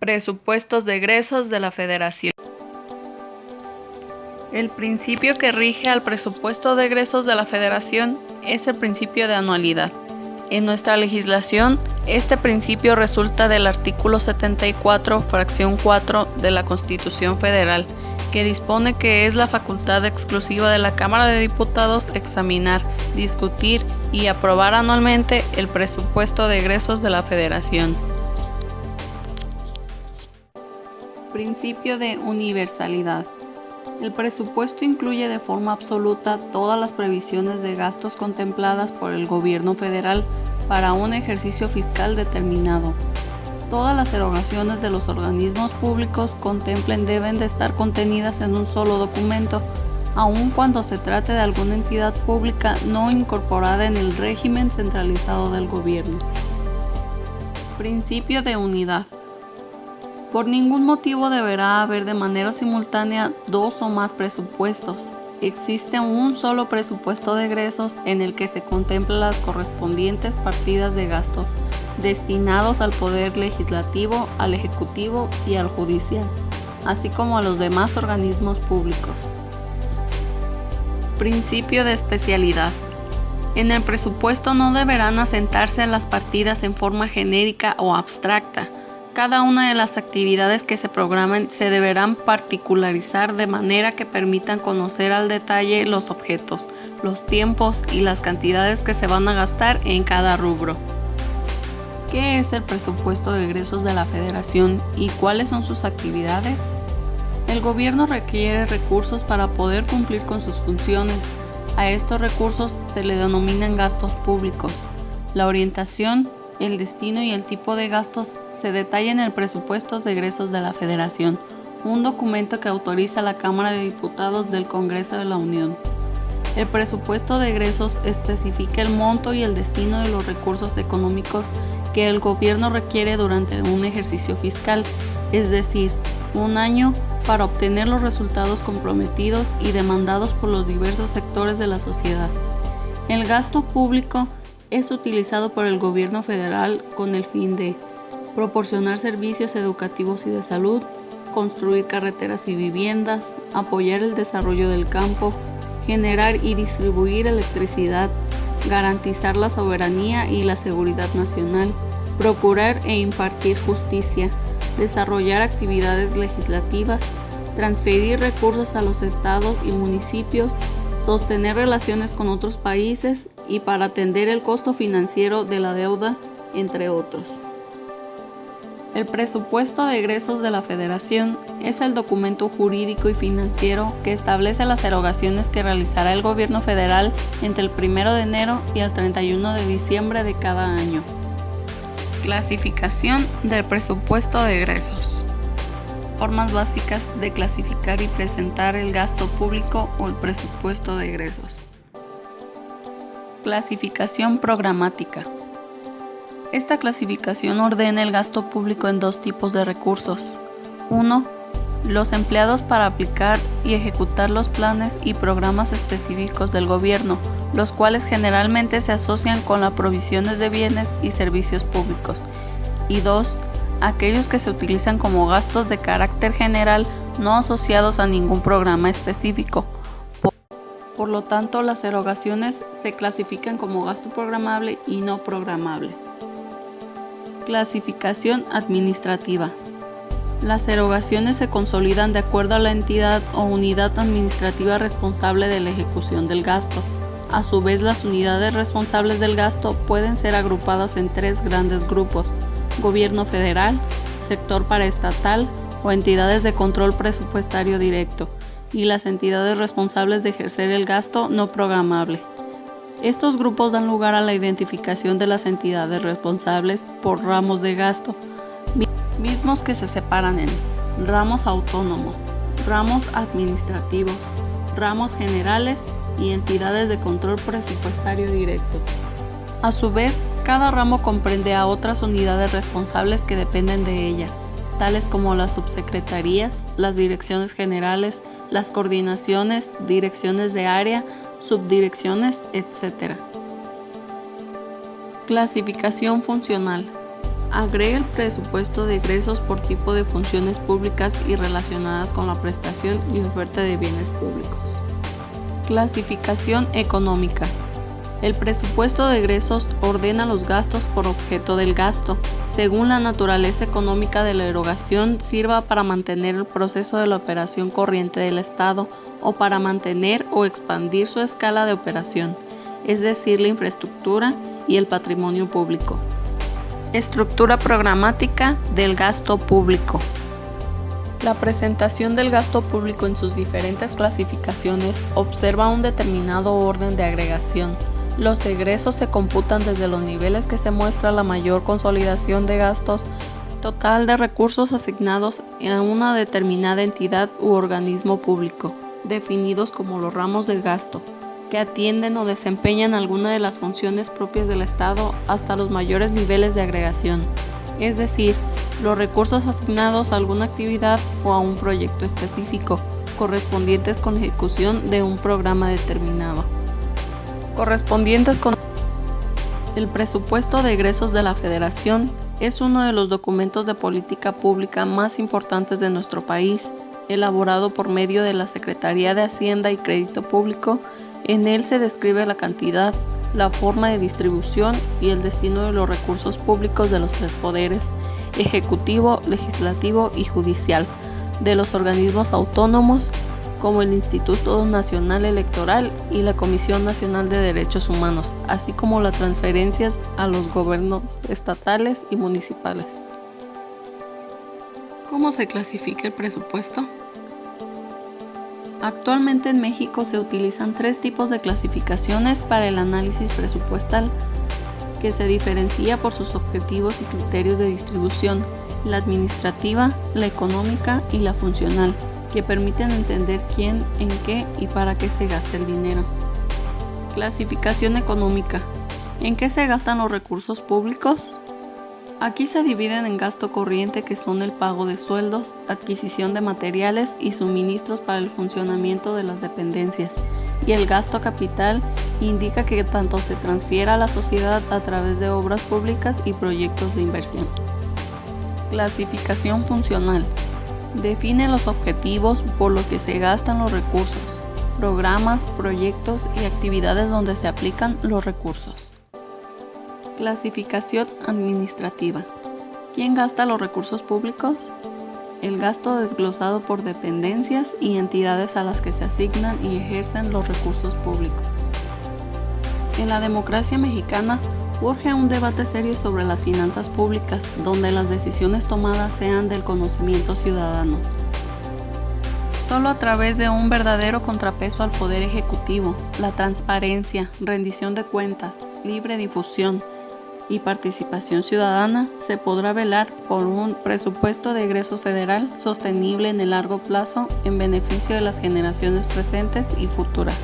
Presupuestos de egresos de la Federación. El principio que rige al presupuesto de egresos de la Federación es el principio de anualidad. En nuestra legislación, este principio resulta del artículo 74, fracción 4 de la Constitución Federal, que dispone que es la facultad exclusiva de la Cámara de Diputados examinar, discutir y aprobar anualmente el presupuesto de egresos de la Federación. Principio de universalidad. El presupuesto incluye de forma absoluta todas las previsiones de gastos contempladas por el Gobierno federal para un ejercicio fiscal determinado. Todas las erogaciones de los organismos públicos contemplen deben de estar contenidas en un solo documento, aun cuando se trate de alguna entidad pública no incorporada en el régimen centralizado del gobierno. Principio de unidad. Por ningún motivo deberá haber de manera simultánea dos o más presupuestos. Existe un solo presupuesto de egresos en el que se contemplan las correspondientes partidas de gastos destinados al Poder Legislativo, al Ejecutivo y al Judicial, así como a los demás organismos públicos. Principio de especialidad. En el presupuesto no deberán asentarse las partidas en forma genérica o abstracta. Cada una de las actividades que se programen se deberán particularizar de manera que permitan conocer al detalle los objetos, los tiempos y las cantidades que se van a gastar en cada rubro. ¿Qué es el presupuesto de egresos de la Federación y cuáles son sus actividades? El gobierno requiere recursos para poder cumplir con sus funciones. A estos recursos se le denominan gastos públicos. La orientación, el destino y el tipo de gastos se detalla en el presupuesto de egresos de la Federación, un documento que autoriza a la Cámara de Diputados del Congreso de la Unión. El presupuesto de egresos especifica el monto y el destino de los recursos económicos que el gobierno requiere durante un ejercicio fiscal, es decir, un año, para obtener los resultados comprometidos y demandados por los diversos sectores de la sociedad. El gasto público es utilizado por el gobierno federal con el fin de proporcionar servicios educativos y de salud, construir carreteras y viviendas, apoyar el desarrollo del campo, generar y distribuir electricidad, garantizar la soberanía y la seguridad nacional, procurar e impartir justicia, desarrollar actividades legislativas, transferir recursos a los estados y municipios, sostener relaciones con otros países y para atender el costo financiero de la deuda, entre otros. El presupuesto de egresos de la Federación es el documento jurídico y financiero que establece las erogaciones que realizará el gobierno federal entre el 1 de enero y el 31 de diciembre de cada año. Clasificación del presupuesto de egresos. Formas básicas de clasificar y presentar el gasto público o el presupuesto de egresos. Clasificación programática. Esta clasificación ordena el gasto público en dos tipos de recursos. 1. Los empleados para aplicar y ejecutar los planes y programas específicos del gobierno, los cuales generalmente se asocian con las provisiones de bienes y servicios públicos. Y 2. Aquellos que se utilizan como gastos de carácter general no asociados a ningún programa específico. Por lo tanto, las erogaciones se clasifican como gasto programable y no programable. Clasificación administrativa. Las erogaciones se consolidan de acuerdo a la entidad o unidad administrativa responsable de la ejecución del gasto. A su vez, las unidades responsables del gasto pueden ser agrupadas en tres grandes grupos: gobierno federal, sector paraestatal o entidades de control presupuestario directo, y las entidades responsables de ejercer el gasto no programable. Estos grupos dan lugar a la identificación de las entidades responsables por ramos de gasto, mismos que se separan en ramos autónomos, ramos administrativos, ramos generales y entidades de control presupuestario directo. A su vez, cada ramo comprende a otras unidades responsables que dependen de ellas, tales como las subsecretarías, las direcciones generales, las coordinaciones, direcciones de área, subdirecciones, etc. Clasificación funcional. Agrega el presupuesto de egresos por tipo de funciones públicas y relacionadas con la prestación y oferta de bienes públicos. Clasificación económica. El presupuesto de egresos ordena los gastos por objeto del gasto, según la naturaleza económica de la erogación, sirva para mantener el proceso de la operación corriente del Estado o para mantener o expandir su escala de operación, es decir, la infraestructura y el patrimonio público. Estructura programática del gasto público. La presentación del gasto público en sus diferentes clasificaciones observa un determinado orden de agregación. Los egresos se computan desde los niveles que se muestra la mayor consolidación de gastos total de recursos asignados a una determinada entidad u organismo público, definidos como los ramos del gasto, que atienden o desempeñan alguna de las funciones propias del Estado hasta los mayores niveles de agregación, es decir, los recursos asignados a alguna actividad o a un proyecto específico, correspondientes con la ejecución de un programa determinado. El presupuesto de egresos de la Federación es uno de los documentos de política pública más importantes de nuestro país, elaborado por medio de la Secretaría de Hacienda y Crédito Público. En él se describe la cantidad, la forma de distribución y el destino de los recursos públicos de los tres poderes, ejecutivo, legislativo y judicial, de los organismos autónomos, como el Instituto Nacional Electoral y la Comisión Nacional de Derechos Humanos, así como las transferencias a los gobiernos estatales y municipales. ¿Cómo se clasifica el presupuesto? Actualmente en México se utilizan 3 tipos de clasificaciones para el análisis presupuestal, que se diferencia por sus objetivos y criterios de distribución: la administrativa, la económica y la funcional, que permiten entender quién, en qué y para qué se gasta el dinero. Clasificación económica. ¿En qué se gastan los recursos públicos? Aquí se dividen en gasto corriente, que son el pago de sueldos, adquisición de materiales y suministros para el funcionamiento de las dependencias, y el gasto capital indica que tanto se transfiere a la sociedad a través de obras públicas y proyectos de inversión. Clasificación funcional. Define los objetivos por los que se gastan los recursos, programas, proyectos y actividades donde se aplican los recursos. Clasificación administrativa. ¿Quién gasta los recursos públicos? El gasto desglosado por dependencias y entidades a las que se asignan y ejercen los recursos públicos. En la democracia mexicana urge un debate serio sobre las finanzas públicas, donde las decisiones tomadas sean del conocimiento ciudadano. Solo a través de un verdadero contrapeso al poder ejecutivo, la transparencia, rendición de cuentas, libre difusión y participación ciudadana, se podrá velar por un presupuesto de egresos federal sostenible en el largo plazo en beneficio de las generaciones presentes y futuras.